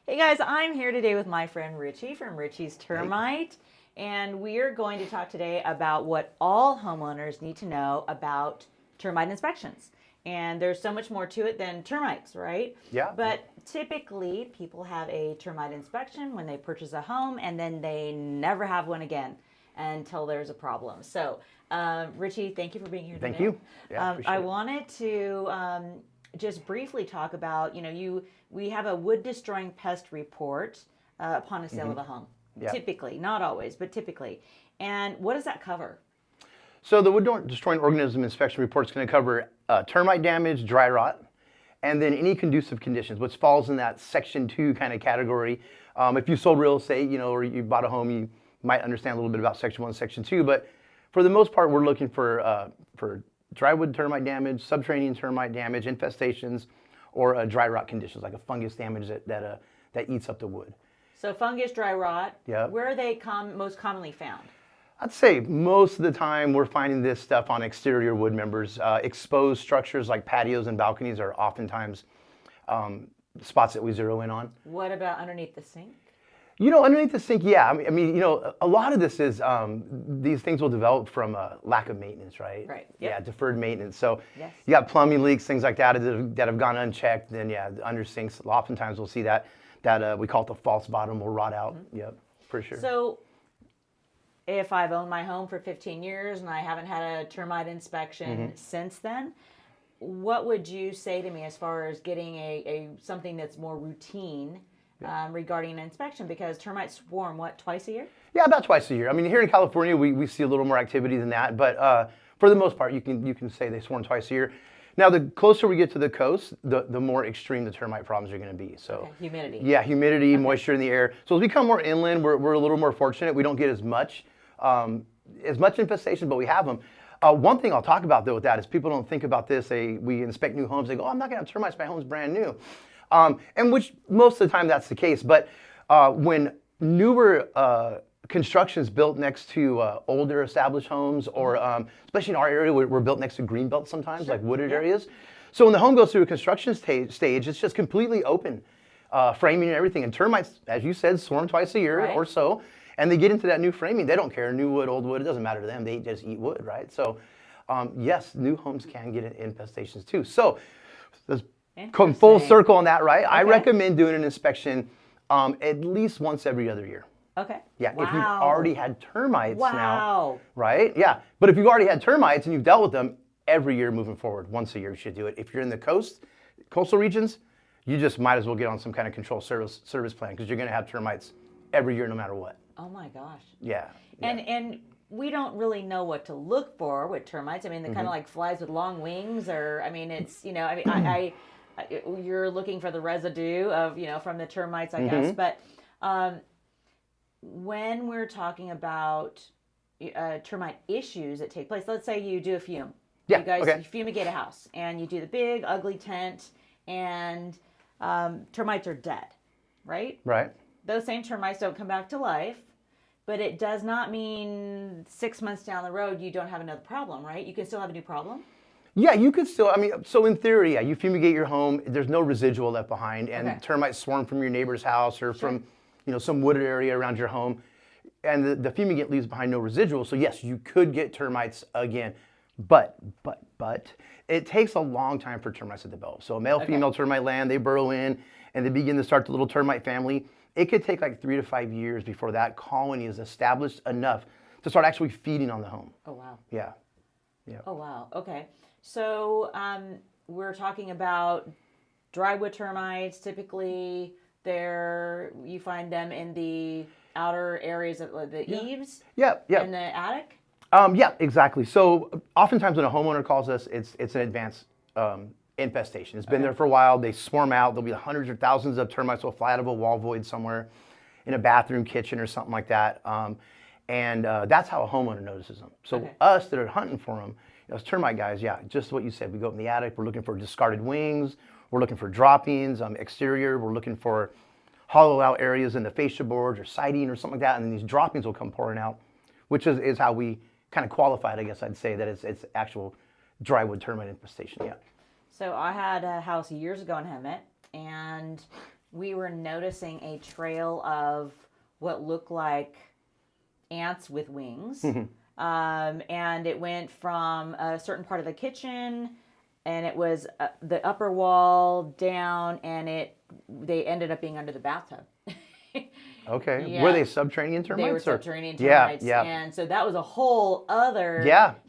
Hey guys, I'm here today with my friend Richie from Richie's Termite, and we are going to talk today about what all homeowners need to know about termite inspections. And there's so much more to it than termites, right? Yeah. But typically, people have a termite inspection when they purchase a home, and then they never have one again until there's a problem. So, Richie, thank you for being here today. Thank you. Yeah, I appreciate it. wanted to just briefly talk about, we have a wood destroying pest report upon a sale of a home. Yeah. Typically, not always, but typically. And what does that cover? So the wood destroying organism inspection report is going to cover termite damage, dry rot, and then any conducive conditions, which falls in that Section 2 kind of category. If you sold real estate, or you bought a home, you might understand a little bit about Section 1 and Section 2. But for the most part, we're looking for dry wood termite damage, subterranean termite damage, infestations, or dry rot conditions like a fungus damage that eats up the wood. So fungus, dry rot, Yep. where are they most commonly found? I'd say most of the time we're finding this stuff on exterior wood members. Exposed structures like patios and balconies are oftentimes spots that we zero in on. What about underneath the sink? Underneath the sink, yeah. I mean, a lot of this is these things will develop from a lack of maintenance, right? Right. Yep. Yeah, deferred maintenance. So Yes. you got plumbing leaks, things like that that have gone unchecked. Then yeah, the under sinks. Oftentimes we'll see that we call it the false bottom will rot out. Mm-hmm. Yep, for sure. So if I've owned my home for 15 years and I haven't had a termite inspection since then, what would you say to me as far as getting a something that's more routine regarding an inspection? Because termites swarm, twice a year? Yeah, about twice a year. I mean, here in California, we see a little more activity than that, but for the most part, you can say they swarm twice a year. Now, the closer we get to the coast, the more extreme the termite problems are going to be. So, okay. Humidity. Yeah, humidity, moisture in the air. So as we come more inland, we're a little more fortunate. We don't get as much infestation, but we have them. One thing I'll talk about though with that is people don't think about this. We inspect new homes. They go, "Oh, I'm not going to have termites. My home's brand new," and which most of the time that's the case. But when newer constructions built next to older established homes, or especially in our area, we're built next to green belts sometimes, like wooded areas. So when the home goes through a construction stage, it's just completely open, framing and everything. And termites, as you said, swarm twice a year or so. And they get into that new framing. They don't care, new wood, old wood, it doesn't matter to them. They just eat wood, right? So yes, new homes can get infestations too. So let's come full circle on that, right? Okay. I recommend doing an inspection at least once every other year. Okay. Yeah, wow. If you've already had termites now, right? Yeah, but if you've already had termites and you've dealt with them, every year moving forward, once a year you should do it. If you're in the coastal regions, you just might as well get on some kind of control service plan, because you're going to have termites every year no matter what. Oh my gosh. Yeah. And we don't really know what to look for with termites. I mean, they're kind of like flies with long wings, or I mean, it's you're looking for the residue of from the termites, I guess. But when we're talking about termite issues that take place, let's say you do a fume. Yeah. You guys fumigate a house, and you do the big ugly tent, and termites are dead, right? Right. Those same termites don't come back to life, but it does not mean 6 months down the road you don't have another problem, right? You can still have a new problem. Yeah, you could still, so in theory, yeah, you fumigate your home, there's no residual left behind, and termites swarm from your neighbor's house or from, some wooded area around your home, and the fumigant leaves behind no residual. So yes, you could get termites again, but it takes a long time for termites to develop. So a male-female termite land, they burrow in, and they begin to start the little termite family. It could take like 3 to 5 years before that colony is established enough to start actually feeding on the home. Oh, wow. Yeah. Oh, wow. Okay. So we're talking about drywood termites. Typically, you find them in the outer areas of the eaves? Yeah. In the attic? Yeah, exactly. So oftentimes when a homeowner calls us, it's an advanced infestation. It's been there for a while. They swarm out. There'll be hundreds or thousands of termites will fly out of a wall void somewhere in a bathroom, kitchen, or something like that. And that's how a homeowner notices them. So us that are hunting for them, as termite guys, yeah, just what you said. We go up in the attic. We're looking for discarded wings. We're looking for droppings. Exterior, we're looking for hollow out areas in the fascia boards or siding or something like that. And then these droppings will come pouring out, which is how we kind of qualify it, I guess I'd say, that it's actual drywood termite infestation, yeah. So I had a house years ago in Hemet, and we were noticing a trail of what looked like ants with wings. And it went from a certain part of the kitchen, and it was the upper wall down, and they ended up being under the bathtub. Okay. Yeah. Were they subterranean termites? They were or- subterranean termites. Yeah. And so that was a whole other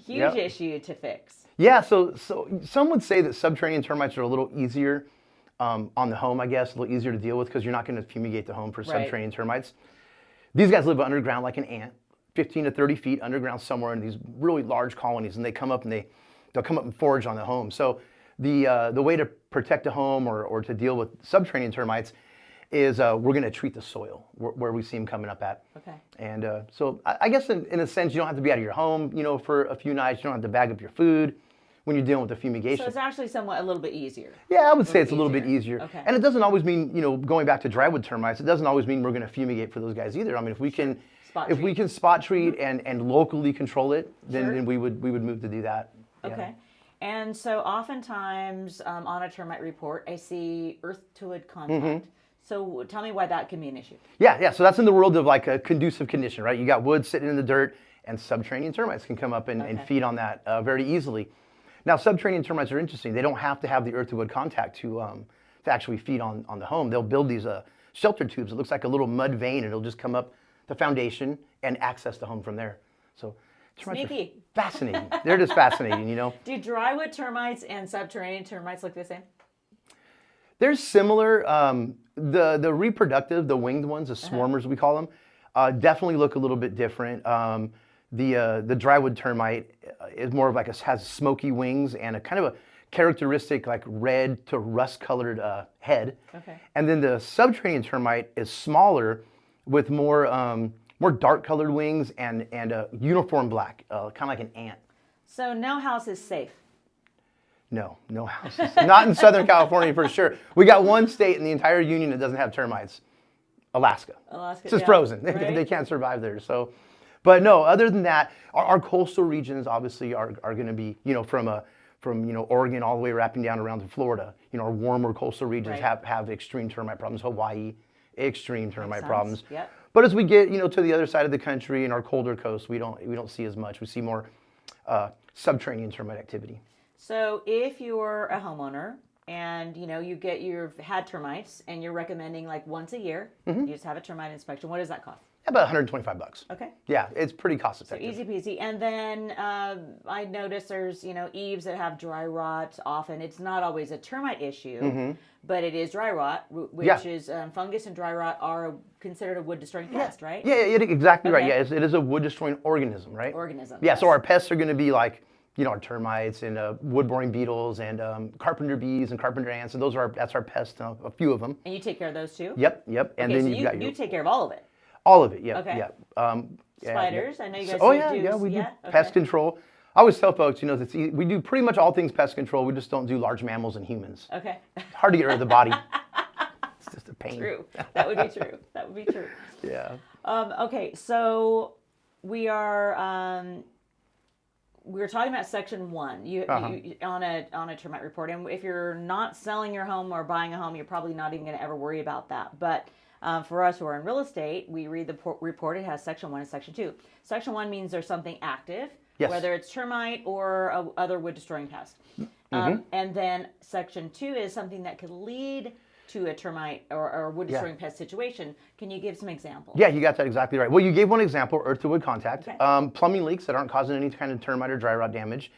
huge issue to fix. Yeah. So some would say that subterranean termites are a little easier on the home, I guess, a little easier to deal with because you're not going to fumigate the home for subterranean termites. These guys live underground like an ant, 15 to 30 feet underground somewhere in these really large colonies, and they come up and they'll come up and forage on the home. So the way to protect a home or to deal with subterranean termites is we're going to treat the soil where we see them coming up at. Okay. And so I guess in a sense, you don't have to be out of your home, for a few nights. You don't have to bag up your food when you're dealing with the fumigation. So it's actually somewhat a little bit easier. Yeah, I would say it's a little bit easier. Okay. And it doesn't always mean, going back to drywood termites, it doesn't always mean we're going to fumigate for those guys either. I mean, if we can spot treat and locally control it, then we would move to do that. Yeah. Okay. And so oftentimes on a termite report, I see earth to wood contact. So tell me why that can be an issue. Yeah. So that's in the world of like a conducive condition, right? You got wood sitting in the dirt, and subterranean termites can come up and feed on that very easily. Now, subterranean termites are interesting. They don't have to have the earth to wood contact to actually feed on the home. They'll build these shelter tubes. It looks like a little mud vein, and it'll just come up the foundation and access the home from there. So termites are fascinating. They're just fascinating, Do drywood termites and subterranean termites look the same? They're similar. The reproductive, the winged ones, the swarmers we call them, definitely look a little bit different. The drywood termite is more of like has smoky wings and a kind of a characteristic like red to rust colored head. Okay. And then the subterranean termite is smaller with more dark colored wings and uniform black, kind of like an ant. So no house is safe. No houses. Not in Southern California for sure. We got one state in the entire union that doesn't have termites. Alaska. It's just frozen. Right? They can't survive there. So, but no, other than that, our coastal regions obviously are going to be, from Oregon all the way wrapping down around to Florida. Our warmer coastal regions have extreme termite problems. Hawaii, extreme termite problems. Yep. But as we get, to the other side of the country and our colder coast, we don't see as much. We see more subterranean termite activity. So if you're a homeowner and you've had termites and you're recommending like once a year, you just have a termite inspection, what does that cost? About $125. Okay. Yeah, it's pretty cost effective. So easy peasy. And then I notice there's eaves that have dry rot often. It's not always a termite issue, but it is dry rot, which is fungus and dry rot are considered a wood destroying pest, right? Yeah, exactly right. Yeah, it is a wood destroying organism, right? Organism. Yeah, so our pests are going to be like our termites and wood boring beetles and carpenter bees and carpenter ants. And that's our pests, a few of them. And you take care of those too? Yep. And then so you got you take care of all of it. All of it, yeah. Okay. Yeah. Spiders, I know you guys we do pest control. I always tell folks, we do pretty much all things pest control. We just don't do large mammals and humans. Okay. It's hard to get rid of the body. It's just a pain. True. That would be true. Yeah. Okay, so we're talking about section 1. You on a termite report, and if you're not selling your home or buying a home, you're probably not even going to ever worry about that. But for us who are in real estate, we read the report. It has section 1 and section 2. Section 1 means there's something active, whether it's termite or other wood destroying pest. And then section 2 is something that could lead to a termite or wood destroying pest situation. Can you give some examples? Yeah, you got that exactly right. Well, you gave one example, earth to wood contact. Okay. Plumbing leaks that aren't causing any kind of termite or dry rot damage.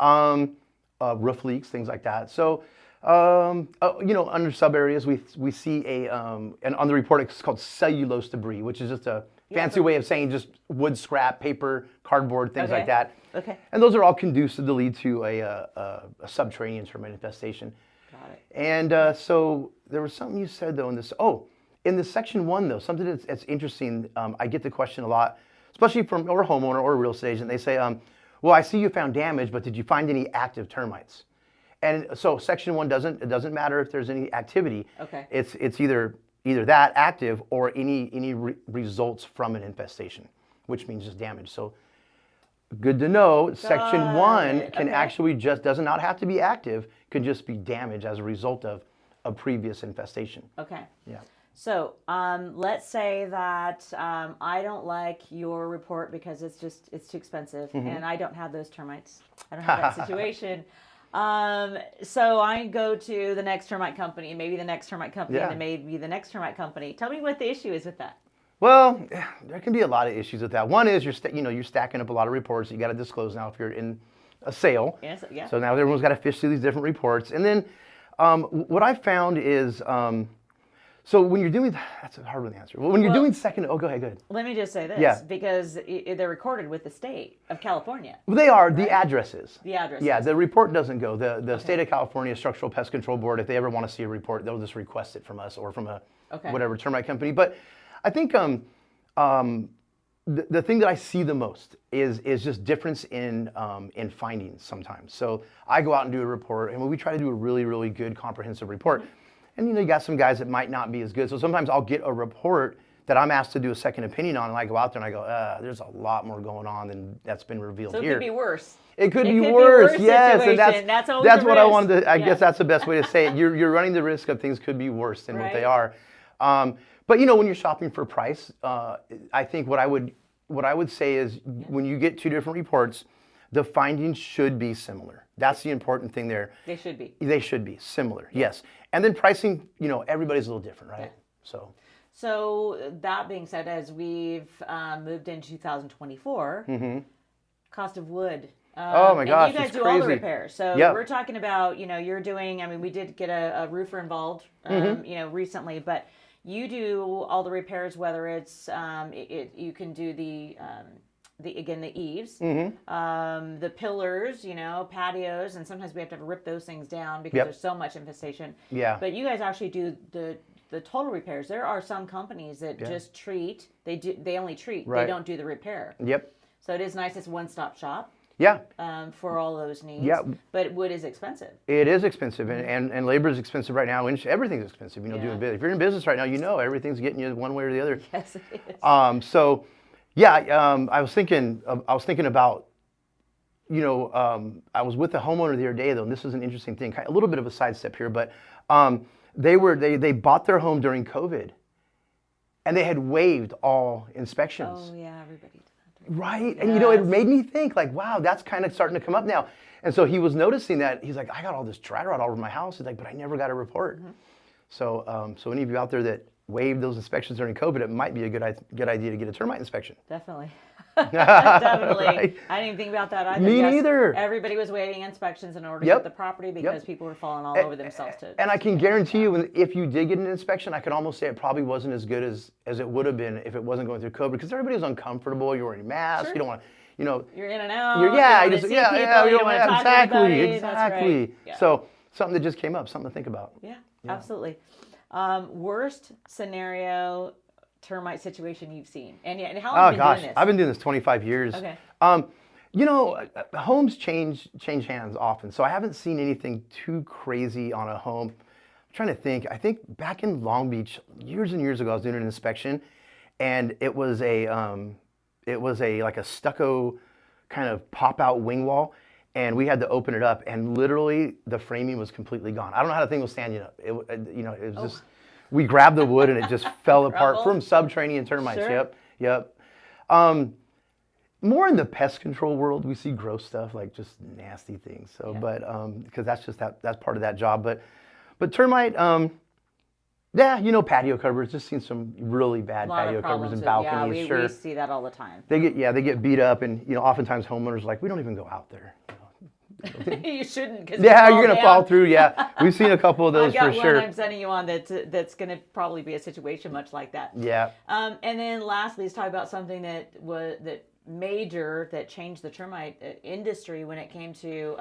Roof leaks, things like that. So, under sub areas, we see and on the report it's called cellulose debris, which is just a fancy way of saying just wood scrap, paper, cardboard, things like that. Okay. And those are all conducive to lead to a subterranean termite infestation. Got it. And so there was something you said though in this. In the section 1 though, something that's interesting. I get the question a lot, especially from a homeowner or a real estate agent. They say, "Well, I see you found damage, but did you find any active termites?" And so section 1 doesn't matter if there's any activity. Okay. It's either that active or any results from an infestation, which means just damage. So good to know. Section 1 can actually just does not have to be active. Can just be damage as a result of a previous infestation. Okay. Yeah. So let's say that I don't like your report because it's too expensive, and I don't have those termites. I don't have that situation. So I go to the next termite company, and maybe the next termite company, and then maybe the next termite company. Tell me what the issue is with that. Well, there can be a lot of issues with that. One is you're stacking up a lot of reports that you got to disclose now if you're in a sale. Yes, yeah. So now everyone's got to fish through these different reports. And then what I found is, so when you're doing, that's a hard one to answer. When you're doing second, go ahead. Let me just say this, because they're recorded with the state of California. Well, they are, the addresses. The addresses. Yeah, the report doesn't go. The state of California Structural Pest Control Board, if they ever want to see a report, they'll just request it from us or from a whatever termite company. But I think the thing that I see the most is just difference in findings sometimes. So I go out and do a report, and we try to do a really, really good comprehensive report. And you got some guys that might not be as good. So sometimes I'll get a report that I'm asked to do a second opinion on, and I go out there and I go, there's a lot more going on than that's been revealed here. So it could be worse. It could be worse, yes. Situation. And that's what I wanted to, I guess that's the best way to say it. You're running the risk of things could be worse than what they are. But when you're shopping for price, I think what I would say is when you get two different reports, the findings should be similar. That's the important thing there. They should be. They should be similar, yes. And then pricing, everybody's a little different, right? Yeah. So that being said, as we've moved into 2024, cost of wood. Oh my gosh, you guys it's do crazy. all the repairs. So we're talking about, you're doing, we did get a roofer involved, recently, but you do all the repairs, whether it's, you can do the eaves, the pillars, patios, and sometimes we have to rip those things down because there's so much infestation. Yeah. But you guys actually do the total repairs. There are some companies that just treat. They only treat. Right. They don't do the repair. Yep. So it is nice. It's a one-stop shop. Yeah. For all those needs. Yeah. But wood is expensive. It is expensive, and labor is expensive right now. And everything's expensive. Doing business. If you're in business right now, everything's getting you one way or the other. Yes, it is. So, I was thinking about, I was with a homeowner the other day though, and this is an interesting thing. A little bit of a sidestep here, but they bought their home during COVID, and they had waived all inspections. Oh yeah, everybody did that. Right, and it made me think like, wow, that's kind of starting to come up now. And so he was noticing that. He's like, I got all this dry rot all over my house. He's like, but I never got a report. So any of you out there that waived those inspections during COVID, it might be a good idea to get a termite inspection. Definitely. Definitely. Right? I didn't even think about that either. Me neither. Everybody was waiving inspections in order to get the property because people were falling all over themselves. And I can guarantee you, if you did get an inspection, I could almost say it probably wasn't as good as it would have been if it wasn't going through COVID, because everybody was uncomfortable. You're wearing masks. You don't want to, you're in and out. You don't want to talk to anybody. Exactly. Right. Yeah. So something that just came up, something to think about. Yeah. Absolutely. Worst scenario termite situation you've seen, and how long have you been doing this? I've been doing this 25 years. Okay. Homes change hands often, so I haven't seen anything too crazy on a home. I'm trying to think. I think back in Long Beach years and years ago, I was doing an inspection, and it was like a stucco kind of pop out wing wall. And we had to open it up, and literally the framing was completely gone. I don't know how the thing was standing up. It was just, we grabbed the wood and it just fell apart from subterranean termites. Sure. Yep. More in the pest control world, we see gross stuff like just nasty things. So, but because that's part of that job. But termite, patio covers. Just seen some really bad patio covers and balconies. We see that all the time. They get beat up, and oftentimes homeowners are like, we don't even go out there. You shouldn't, because you're going to fall through. Yeah, we've seen a couple of those for sure. I've got one I'm sending you on that's going to probably be a situation much like that. Yeah. And then lastly, let's talk about something that changed the termite industry when it came to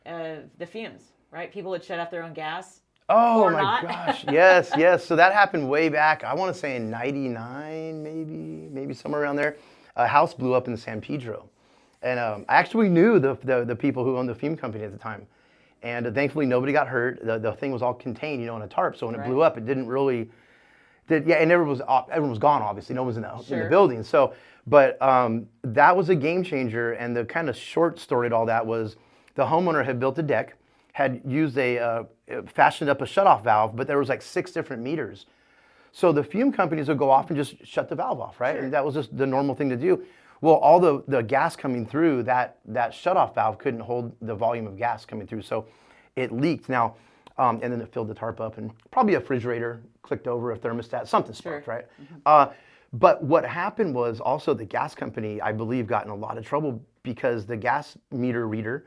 the fumes. Right, people would shut off their own gas. Oh my gosh! Yes. So that happened way back. I want to say in '99, maybe somewhere around there. A house blew up in San Pedro. And I actually knew the people who owned the fume company at the time. And thankfully, nobody got hurt. The thing was all contained, in a tarp. So when it blew up, it didn't really, and everyone was gone, obviously. No one was in the building. So, but that was a game changer. And the kind of short story to all that was the homeowner had built a deck. had used fashioned up a shutoff valve, but there was like 6 different meters. So the fume companies would go off and just shut the valve off, right? Sure. And that was just the normal thing to do. Well, all the gas coming through, that shutoff valve couldn't hold the volume of gas coming through, so it leaked. Now, and then it filled the tarp up, and probably a refrigerator clicked over, a thermostat, something sparked, right? But what happened was also the gas company, I believe, got in a lot of trouble because the gas meter reader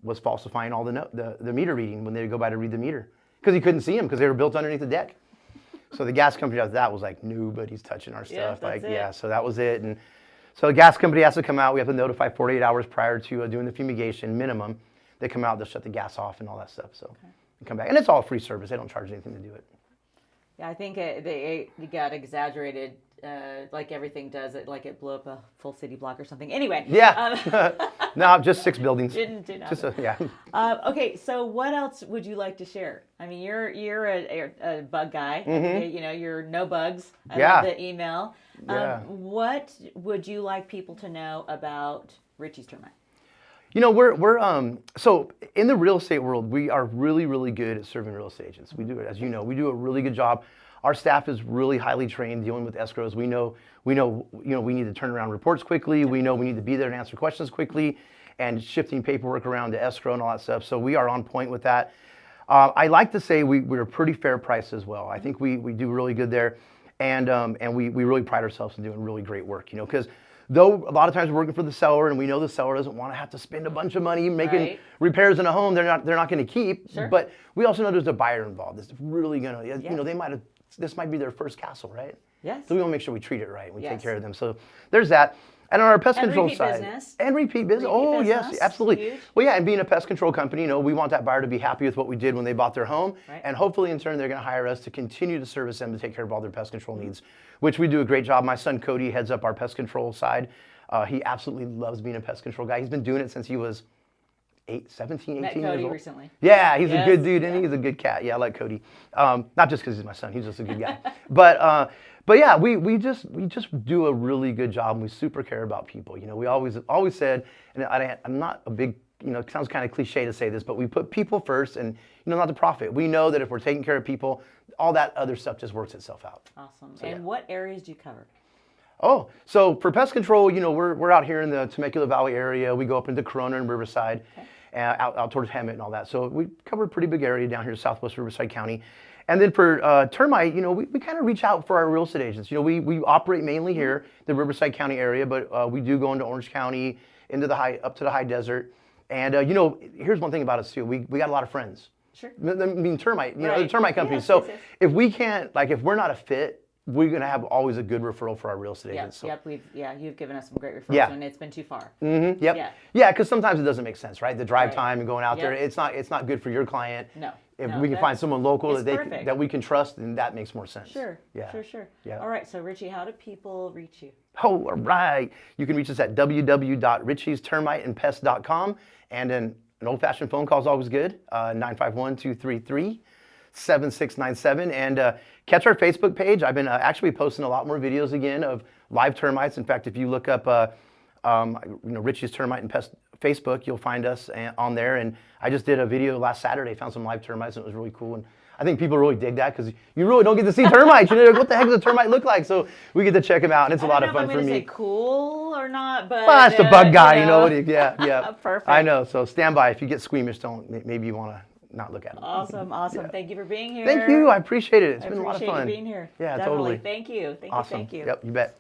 was falsifying all the meter reading when they would go by to read the meter, because he couldn't see them because they were built underneath the deck. So the gas company after that was like, nobody's touching our stuff. That's it. Yeah, so that was it. And so the gas company has to come out. We have to notify 48 hours prior to doing the fumigation minimum. They come out, they'll shut the gas off and all that stuff. So they come back, and it's all free service. They don't charge anything to do it. Yeah, I think they got exaggerated, like everything does. It blew up a full city block or something. Anyway. Yeah. No, just 6 buildings. Didn't just yeah. Okay, so what else would you like to share? I mean, you're a bug guy. You know, you're no bugs. I love the email. What would you like people to know about Richie's Termite? You know, we're so in the real estate world, we are really, really good at serving real estate agents. We do it, as you know, we do a really good job. Our staff is really highly trained dealing with escrows. We know, we need to turn around reports quickly. We know we need to be there and answer questions quickly, and shifting paperwork around to escrow and all that stuff. So we are on point with that. I like to say we're pretty fair price as well. I think we do really good there, and we really pride ourselves in doing really great work. You know, because though a lot of times we're working for the seller, and we know the seller doesn't want to have to spend a bunch of money making repairs in a home they're not going to keep. Sure. But we also know there's a buyer involved. It's really going to, you know, this might be their first castle, right? Yes. So we want to make sure we treat it right. We take care of them. So there's that. And on our pest control side, and repeat business. Yes, absolutely. Huge. Well, yeah, and being a pest control company, you know, we want that buyer to be happy with what we did when they bought their home, and hopefully in turn they're going to hire us to continue to service them to take care of all their pest control needs, which we do a great job. My son Cody heads up our pest control side. He absolutely loves being a pest control guy. He's been doing it since he was 17, 18 Met years Cody old. recently. Yeah, he's a good dude, and he's a good cat. Yeah, I like Cody. Not just because he's my son; he's just a good guy. But yeah, we just do a really good job, and we super care about people. You know, we always said, and I'm not a big, you know, it sounds kind of cliche to say this, but we put people first, and you know, not the profit. We know that if we're taking care of people, all that other stuff just works itself out. Awesome. So, and what areas do you cover? Oh, so for pest control, you know, we're out here in the Temecula Valley area. We go up into Corona and Riverside, out towards Hemet and all that. So we cover a pretty big area down here in Southwest Riverside County. And then for termite, you know, we kind of reach out for our real estate agents. You know, we operate mainly here, the Riverside County area, but we do go into Orange County, up to the high desert. And you know, here's one thing about us too. We got a lot of friends. Sure. I mean, termite, you know, the termite companies. So if we can't, like, if we're not a fit, we're going to have always a good referral for our real estate agents. So. You've given us some great referrals, and it's been too far. Mm-hmm, yep. Yeah, because sometimes it doesn't make sense, right? The drive time and going out there, it's not good for your client. No. If we can find someone local that we can trust, then that makes more sense. Sure. Yeah. Sure. Yeah. All right. So Richie, how do people reach you? Oh, all right. You can reach us at www.richiestermiteandpest.com, and then an old-fashioned phone call is always good. 951-233-7697, and catch our Facebook page. I've been actually posting a lot more videos again of live termites. In fact, if you look up Richie's Termite and Pest Facebook, you'll find us on there. And I just did a video last Saturday, found some live termites, and it was really cool. And I think people really dig that because you really don't get to see termites. You know, what the heck does a termite look like? So we get to check them out, and it's a lot of fun for me. I don't know if I'm going to say cool or not, but well, that's the bug guy, you know. Yeah. Perfect. I know. So stand by. If you get squeamish, maybe you want to not look at them. Awesome. Yeah. Thank you for being here. Thank you. I appreciate it. It's been a lot of fun. I appreciate you being here. Yeah, Definitely. totally. Thank you. Awesome. Thank you. Yep, you bet.